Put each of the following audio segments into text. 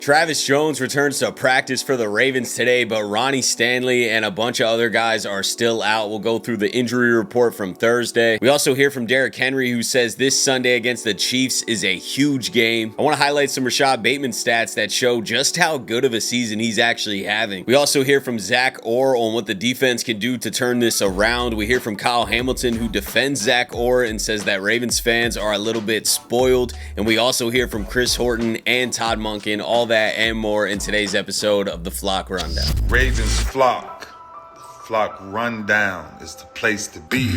Travis Jones returns to practice for the Ravens today, but Ronnie, Stanley, and a bunch of other guys are still out. We'll go through the injury report from Thursday. We also hear from Derrick Henry, who says this Sunday against the Chiefs is a huge game. I want to highlight some Rashod Bateman stats that show just how good of a season he's actually having. We also hear from Zach Orr on what the defense can do to turn this around. We hear from Kyle Hamilton, who defends Zach Orr and says that Ravens fans are a little bit spoiled. And we also hear from Chris Horton and Todd Monken, all that and more in today's episode of the Flock Rundown. Ravens Flock. The Flock Rundown is the place to be.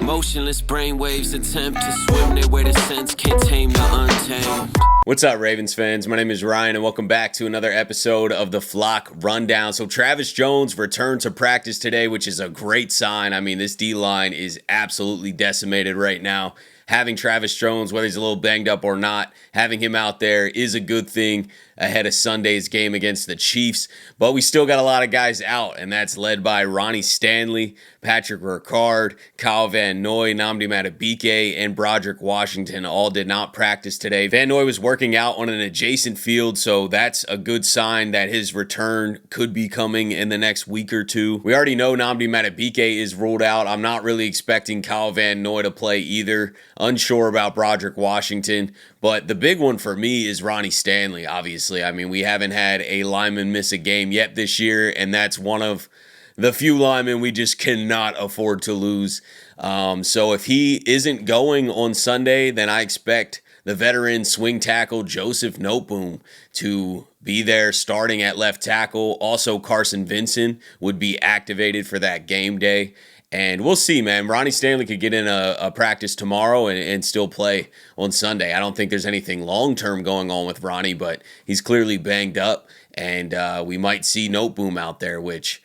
Motionless brainwaves attempt to swim their way to sense, can't tame the untamed. What's up, Ravens fans? My name is Ryan, and welcome back to another episode of the Flock Rundown. So Travis Jones returned to practice today, which is a great sign. I mean, this D-line is absolutely decimated right now. Having Travis Jones, whether he's a little banged up or not, having him out there is a good thing ahead of Sunday's game against the Chiefs. But we still got a lot of guys out, and that's led by Ronnie Stanley, Patrick Ricard, Kyle Van Noy, Nnamdi Madubuike, and Broderick Washington all did not practice today. Van Noy was working out on an adjacent field, so that's a good sign that his return could be coming in the next week or two. We already know Nnamdi Madubuike is ruled out. I'm not really expecting Kyle Van Noy to play either. Unsure about Broderick Washington, but the big one for me is Ronnie Stanley, obviously. I mean, we haven't had a lineman miss a game yet this year, and that's one of the few linemen we just cannot afford to lose. So if he isn't going on Sunday, then I expect the veteran swing tackle Joseph Noteboom to be there starting at left tackle. Also, Carson Vincent would be activated for that game day. And we'll see, man. Ronnie Stanley could get in a practice tomorrow and still play on Sunday. I don't think there's anything long-term going on with Ronnie, but he's clearly banged up, and we might see Noteboom out there, which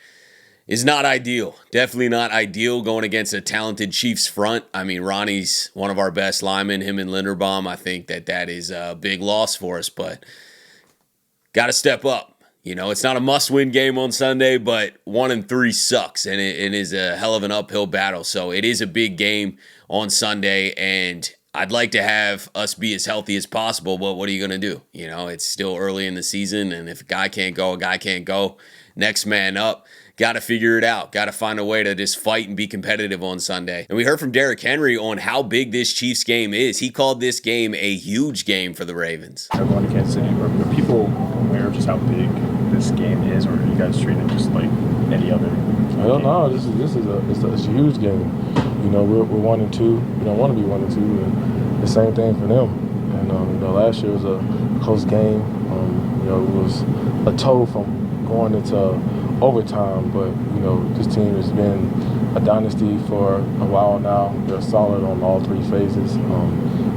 is not ideal. Definitely not ideal going against a talented Chiefs front. I mean, Ronnie's one of our best linemen, him and Linderbaum. I think that is a big loss for us, but got to step up. You know, it's not a must-win game on Sunday, but 1-3 sucks, and it is a hell of an uphill battle. So it is a big game on Sunday, and I'd like to have us be as healthy as possible, but what are you going to do? You know, it's still early in the season, and if a guy can't go. Next man up. Got to figure it out. Got to find a way to just fight and be competitive on Sunday. And we heard from Derrick Henry on how big this Chiefs game is. He called this game a huge game for the Ravens. Everyone in Kansas City, are people aware of just how big this game is, or are you guys treating it just like any other? I don't know. This is a huge game. You know, we're 1-2. We don't want to be 1-2. And the same thing for them. And you know, last year was a close game. You know, it was a toll from going into overtime, but you know, this team has been a dynasty for a while now. They're solid on all three phases.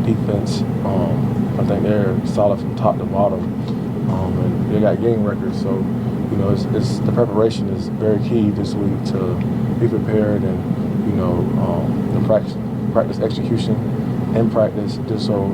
Defense, I think they're solid from top to bottom, and they got game records. So you know, it's the preparation is very key this week to be prepared, and you know, the practice execution and practice, just so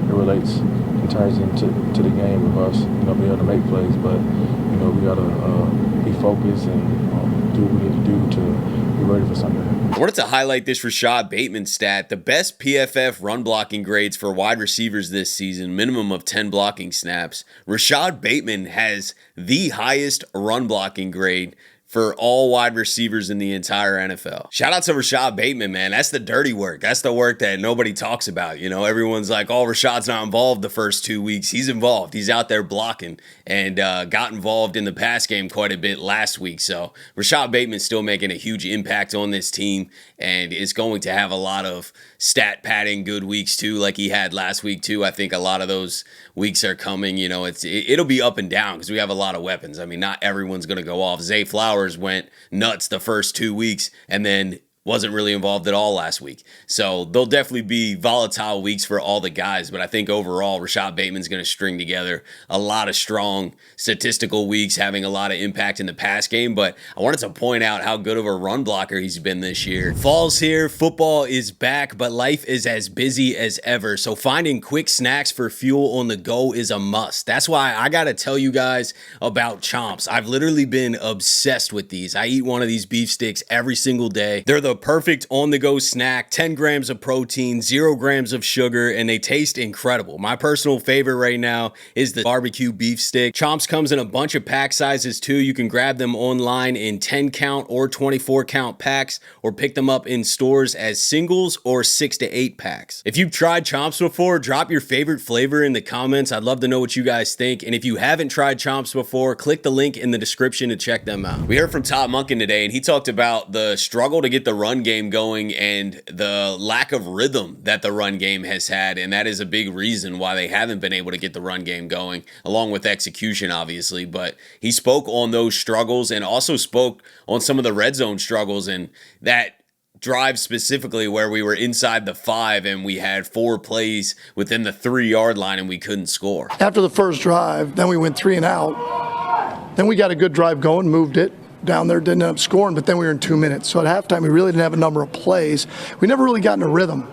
it relates and turns into the game of us, you know, being able to make plays. But you know, we gotta be focused and do what we need to do to be ready for Sunday. I wanted to highlight this Rashod Bateman stat. The best PFF run blocking grades for wide receivers this season, minimum of 10 blocking snaps. Rashod Bateman has the highest run blocking grade for all wide receivers in the entire NFL. Shout out to Rashod Bateman, man. That's the dirty work. That's the work that nobody talks about. You know, everyone's like, oh, Rashod's not involved the first 2 weeks. He's involved. He's out there blocking and got involved in the pass game quite a bit last week. So Rashod Bateman's still making a huge impact on this team and is going to have a lot of stat padding good weeks too, like he had last week too. I think a lot of those weeks are coming. You know, it'll be up and down because we have a lot of weapons. I mean, not everyone's going to go off. Zay Flowers went nuts the first 2 weeks and then wasn't really involved at all last week. So there'll definitely be volatile weeks for all the guys, but I think overall Rashod Bateman's going to string together a lot of strong statistical weeks, having a lot of impact in the pass game. But I wanted to point out how good of a run blocker he's been this year. Fall's here, football is back, but life is as busy as ever. So finding quick snacks for fuel on the go is a must. That's why I got to tell you guys about Chomps. I've literally been obsessed with these. I eat one of these beef sticks every single day. They're the the perfect on-the-go snack, 10 grams of protein, 0 grams of sugar, and they taste incredible. My personal favorite right now is the barbecue beef stick. Chomps comes in a bunch of pack sizes too. You can grab them online in 10 count or 24 count packs, or pick them up in stores as singles or 6 to 8 packs. If you've tried Chomps before, drop your favorite flavor in the comments. I'd love to know what you guys think. And if you haven't tried Chomps before, click the link in the description to check them out. We heard from Todd Monken today, and he talked about the struggle to get the run game going and the lack of rhythm that the run game has had, and that is a big reason why they haven't been able to get the run game going, along with execution, obviously. But he spoke on those struggles and also spoke on some of the red zone struggles, and that drive specifically where we were inside the 5 and we had 4 plays within the 3-yard line and we couldn't score. After the first drive, then we went 3 and out. Then we got a good drive going, moved it down there, didn't end up scoring, but then we were in 2 minutes. So at halftime, we really didn't have a number of plays. We never really got in a rhythm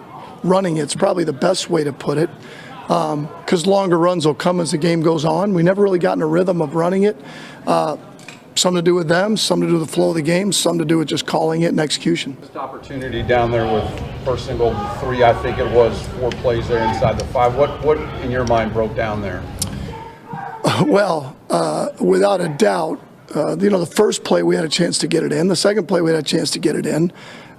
running. It's probably the best way to put it, because longer runs will come as the game goes on. We never really got in a rhythm of running it. Some to do with them, some to do with the flow of the game, some to do with just calling it and execution. Just opportunity down there with first and goal 3, I think it was 4 plays there inside the 5. What in your mind broke down there? Well, without a doubt, the first play we had a chance to get it in. The second play we had a chance to get it in.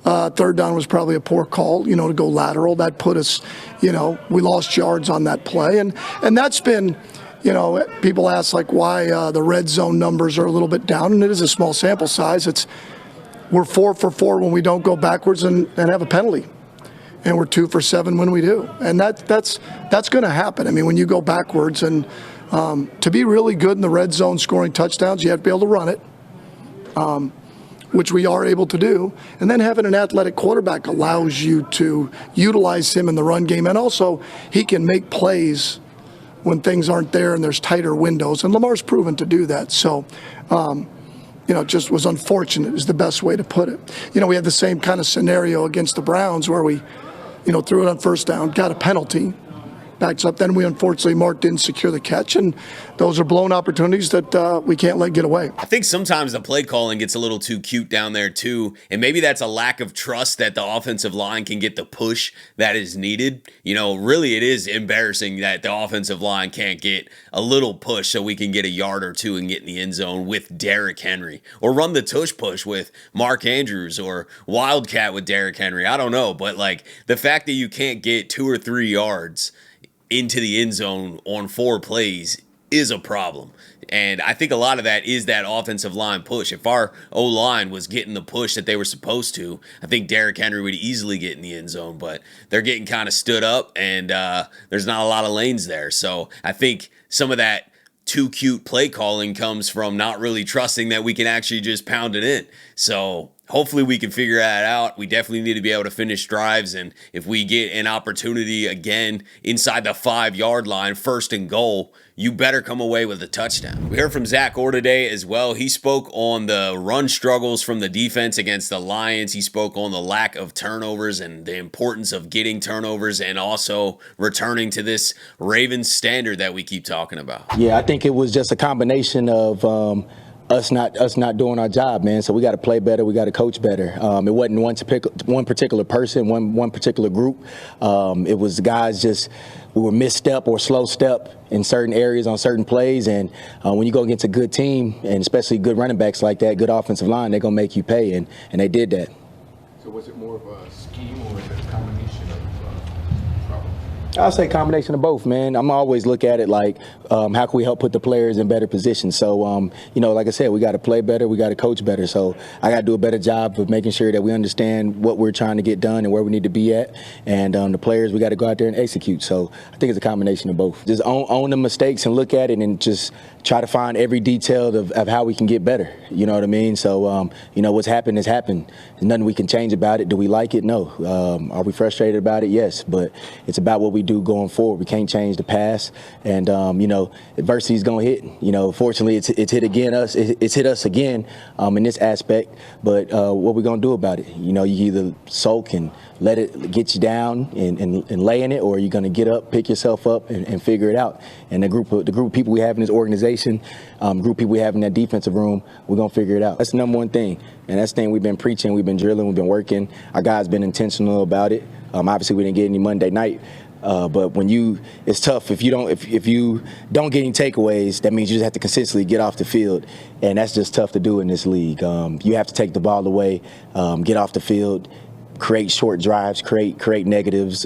Third down was probably a poor call, to go lateral. That put us, we lost yards on that play. And that's been, people ask like why the red zone numbers are a little bit down, and it is a small sample size. We're 4 for 4 when we don't go backwards and have a penalty. And we're 2 for 7 when we do. And that's going to happen. I mean, when you go backwards, and to be really good in the red zone scoring touchdowns, you have to be able to run it, which we are able to do. And then having an athletic quarterback allows you to utilize him in the run game. And also, he can make plays when things aren't there and there's tighter windows. And Lamar's proven to do that. So, it just was unfortunate is the best way to put it. We had the same kind of scenario against the Browns where we, threw it on first down, got a penalty, backs up. Then we unfortunately, Mark didn't secure the catch, and those are blown opportunities that we can't let get away. I think sometimes the play calling gets a little too cute down there too, and maybe that's a lack of trust that the offensive line can get the push that is needed. Really it is embarrassing that the offensive line can't get a little push so we can get a yard or two and get in the end zone with Derrick Henry, or run the tush push with Mark Andrews, or Wildcat with Derrick Henry. I don't know, but like the fact that you can't get 2 or 3 yards into the end zone on 4 plays is a problem. And I think a lot of that is that offensive line push. If our O-line was getting the push that they were supposed to, I think Derrick Henry would easily get in the end zone, but they're getting kind of stood up, and there's not a lot of lanes there. So I think some of that too cute play calling comes from not really trusting that we can actually just pound it in. So hopefully we can figure that out. We definitely need to be able to finish drives, and if we get an opportunity again inside the 5-yard line, first and goal, you better come away with a touchdown. We heard from Zach Orr today as well. He spoke on the run struggles from the defense against the Lions. He spoke on the lack of turnovers and the importance of getting turnovers, and also returning to this Ravens standard that we keep talking about. Yeah, I think it was just a combination of us not doing our job, man. So we got to play better. We got to coach better. It wasn't one particular person, one particular group. It was guys just, we were misstep or slow step in certain areas on certain plays. And when you go against a good team, and especially good running backs like that, good offensive line, they're going to make you pay. And they did that. So was it more of a scheme, or was it a combination of problems? I'll say combination of both, man. I'm always look at it like, how can we help put the players in better positions? So, like I said, we got to play better, we got to coach better. So I got to do a better job of making sure that we understand what we're trying to get done and where we need to be at. And the players, we got to go out there and execute. So I think it's a combination of both. Just own the mistakes and look at it, and just try to find every detail of how we can get better. You know what I mean? So, what's happened has happened. There's nothing we can change about it. Do we like it? No. Are we frustrated about it? Yes. But it's about what we do going forward. We can't change the past, and adversity is gonna hit. Fortunately, it's hit again us. It's hit us again in this aspect. But what we gonna do about it? You either sulk and let it get you down and lay in it, or you're gonna get up, pick yourself up, and figure it out. And the group of people we have in this organization, group of people we have in that defensive room, we're gonna figure it out. That's the number one thing, and that's the thing we've been preaching, we've been drilling, we've been working. Our guys been intentional about it. Obviously, we didn't get any Monday night. But it's tough if you don't get any takeaways. That means you just have to consistently get off the field, and that's just tough to do in this league. You have to take the ball away, get off the field, create short drives, create negatives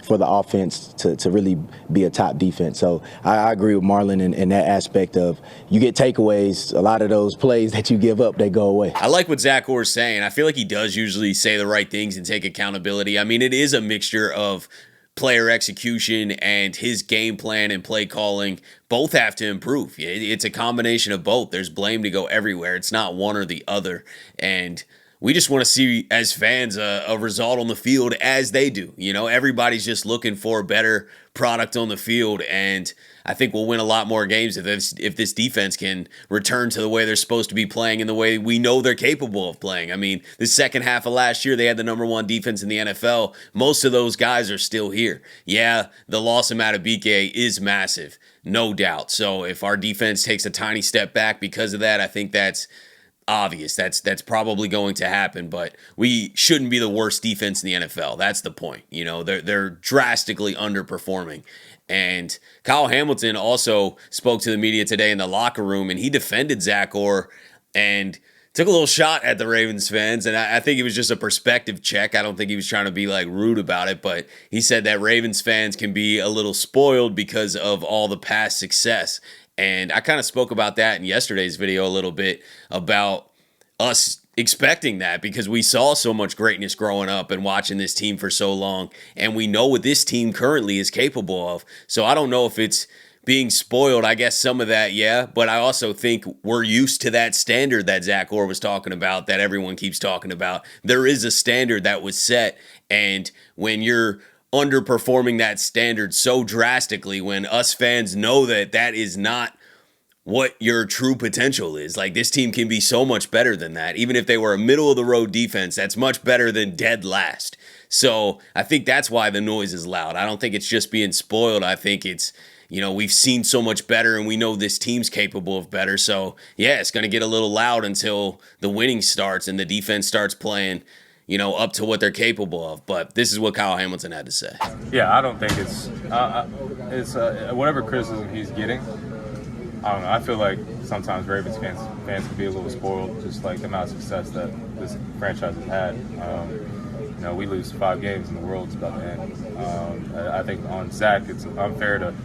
for the offense to really be a top defense. So I agree with Marlon in that aspect of you get takeaways. A lot of those plays that you give up, they go away. I like what Zach Orr's saying. I feel like he does usually say the right things and take accountability. I mean, it is a mixture of player execution and his game plan and play calling both have to improve. It's a combination of both. There's blame to go everywhere. It's not one or the other. And we just want to see, as fans, a result on the field as they do. Everybody's just looking for a better product on the field, and I think we'll win a lot more games if this defense can return to the way they're supposed to be playing and the way we know they're capable of playing. I mean, the second half of last year, they had the number one defense in the NFL. Most of those guys are still here. Yeah, the loss of Matabike is massive, no doubt. So if our defense takes a tiny step back because of that, I think that's obvious. That's probably going to happen, but we shouldn't be the worst defense in the NFL. That's the point. They're drastically underperforming. And Kyle Hamilton also spoke to the media today in the locker room, and he defended Zach Orr and took a little shot at the Ravens fans. And I think it was just a perspective check. I don't think he was trying to be rude about it, but he said that Ravens fans can be a little spoiled because of all the past success. And I kind of spoke about that in yesterday's video a little bit about us expecting that because we saw so much greatness growing up and watching this team for so long. And we know what this team currently is capable of. So I don't know if it's being spoiled. I guess some of that, yeah. But I also think we're used to that standard that Zach Orr was talking about, that everyone keeps talking about. There is a standard that was set. And when you're underperforming that standard so drastically, when us fans know that is not what your true potential is. This team can be so much better than that. Even if they were a middle of the road defense, that's much better than dead last. So I think that's why the noise is loud. I don't think it's just being spoiled. I think it's, we've seen so much better and we know this team's capable of better. So yeah, it's going to get a little loud until the winning starts and the defense starts playing up to what they're capable of. But this is what Kyle Hamilton had to say. Yeah, I don't think it's whatever criticism he's getting. I don't know. I feel like sometimes Ravens fans can be a little spoiled, just like the amount of success that this franchise has had. We lose 5 games and the world's about to end. I think on Zach, it's unfair to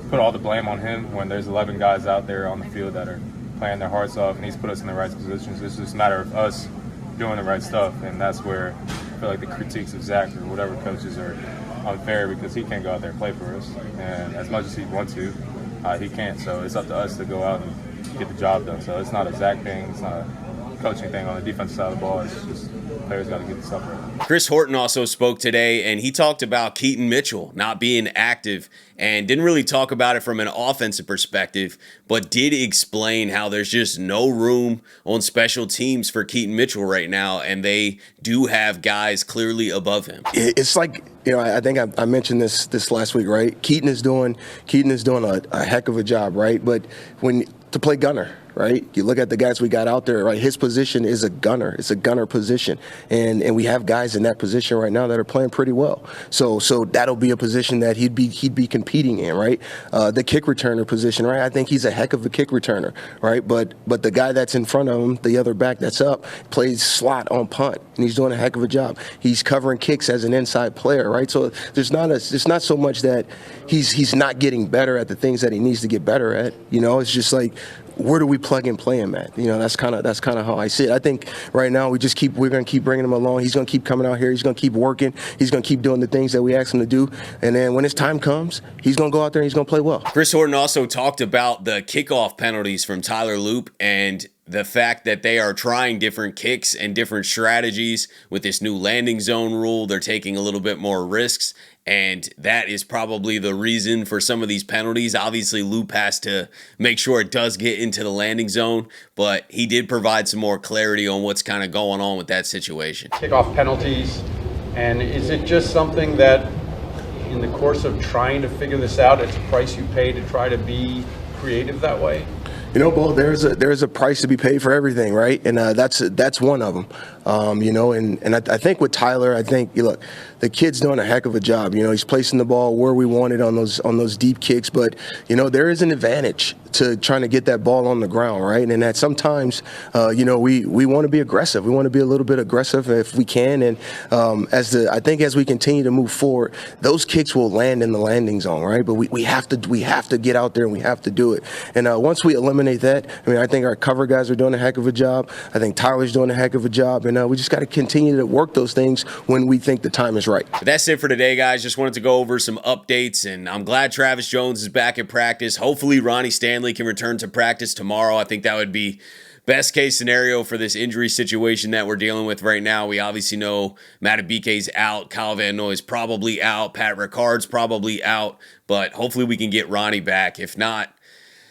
put all the blame on him when there's 11 guys out there on the field that are playing their hearts off, and he's put us in the right positions. It's just a matter of us doing the right stuff, and that's where I feel like the critiques of Zach or whatever coaches are unfair because he can't go out there and play for us, and as much as he'd want to, he can't. So it's up to us to go out and get the job done. So it's not a Zach thing, it's not a coaching thing on the defensive side of the ball. It's just players got to get the stuff right. Chris Horton also spoke today, and he talked about Keaton Mitchell not being active and didn't really talk about it from an offensive perspective, but did explain how there's just no room on special teams for Keaton Mitchell right now, and they do have guys clearly above him. It's like, I think I mentioned this last week, right? Keaton is doing a heck of a job, right? But to play gunner, right? You look at the guys we got out there, right? His position is a gunner. It's a gunner position. And we have guys in that position right now that are playing pretty well. So that'll be a position that he'd be competing in, right? The kick returner position, right? I think he's a heck of a kick returner, right? But the guy that's in front of him, the other back that's up, plays slot on punt, and he's doing a heck of a job. He's covering kicks as an inside player, right? So there's not so much that he's not getting better at the things that he needs to get better at. It's just like, where do we plug and play him at? That's kind of how I see it. I think right now we're going to keep bringing him along. He's going to keep coming out here. He's going to keep working. He's going to keep doing the things that we ask him to do. And then when his time comes, he's going to go out there and he's going to play well. Chris Horton also talked about the kickoff penalties from Tyler Loop and the fact that they are trying different kicks and different strategies with this new landing zone rule. They're taking a little bit more risks. And that is probably the reason for some of these penalties. Obviously, Loop has to make sure it does get into the landing zone, but he did provide some more clarity on what's kind of going on with that situation. Kickoff penalties, and is it just something that in the course of trying to figure this out, it's a price you pay to try to be creative that way? You know, Bo, there's a price to be paid for everything, right? And that's one of them. You know, and I think with Tyler, I think look, the kid's doing a heck of a job. You know, he's placing the ball where we want it on those deep kicks. But you know, there is an advantage to trying to get that ball on the ground, right? And that sometimes, you know, we want to be aggressive. We want to be a little bit aggressive if we can. And I think as we continue to move forward, those kicks will land in the landing zone, right? But we have to get out there and we have to do it. And once we eliminate that, I mean, I think our cover guys are doing a heck of a job. I think Tyler's doing a heck of a job. And we just got to continue to work those things when we think the time is right. But that's it for today, guys. Just wanted to go over some updates, and I'm glad Travis Jones is back at practice. Hopefully, Ronnie Stanley can return to practice tomorrow. I think that would be best case scenario for this injury situation that we're dealing with right now. We obviously know Matabike's out, Kyle Van Noy's probably out, Pat Ricard's probably out, but hopefully we can get Ronnie back. If not,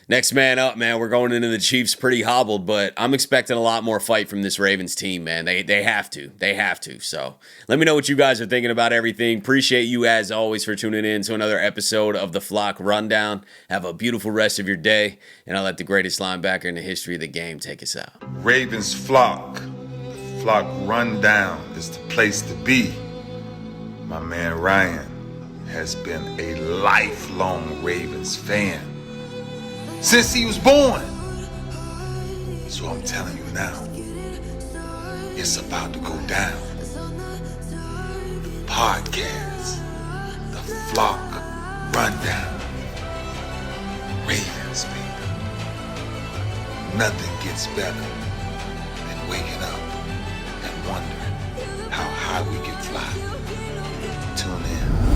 next man up, man. We're going into the Chiefs pretty hobbled, but I'm expecting a lot more fight from this Ravens team, man. They have to. They have to. So let me know what you guys are thinking about everything. Appreciate you, as always, for tuning in to another episode of the Flock Rundown. Have a beautiful rest of your day, and I'll let the greatest linebacker in the history of the game take us out. Ravens Flock. The Flock Rundown is the place to be. My man Ryan has been a lifelong Ravens fan since he was born. So I'm telling you now, it's about to go down. The podcast, the Flock Rundown. Ravens, baby. Nothing gets better than waking up and wondering how high we can fly. Tune in.